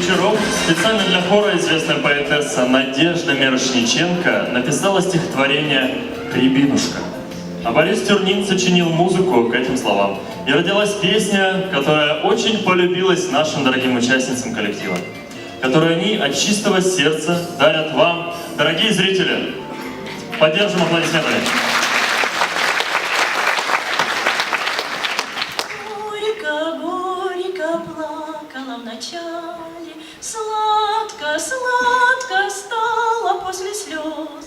вечеров специально для хора известная поэтесса Надежда Мирошниченко написала стихотворение «Рябинушка». А Борис Тюрнин сочинил музыку к этим словам. И родилась песня, которая очень полюбилась нашим дорогим участницам коллектива, которую они от чистого сердца дарят вам, дорогие зрители. Поддержим аплодисментами. Горько плакала вначале, сладко стало после слез.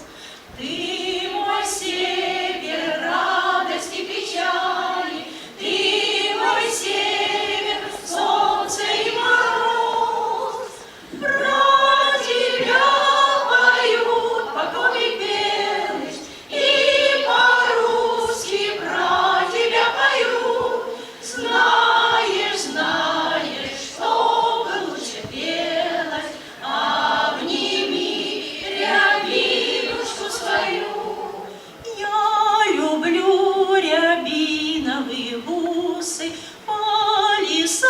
Ты мой север, радость и печали, ты мой север, солнце и мороз. Про тебя поют покои белый, и по-русски про тебя поют. Знаешь, чтобы лучше пелось, обними рябинушку свою. Я люблю рябиновые бусы, палисады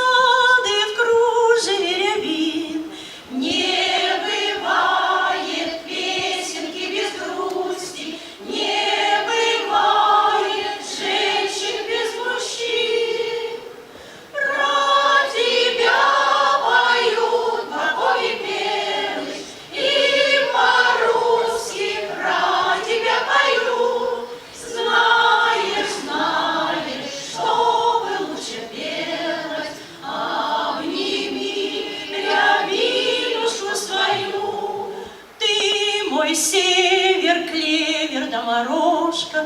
в кружеве рябин. Не бывает песенки без грусти, не бывает женщин без мужчин. Про тебя поют покои белый, и по-русски про тебя поют. Знаешь, чтобы лучше пелось, обними рябинушку свою. Ты мой север, клевер да морожка,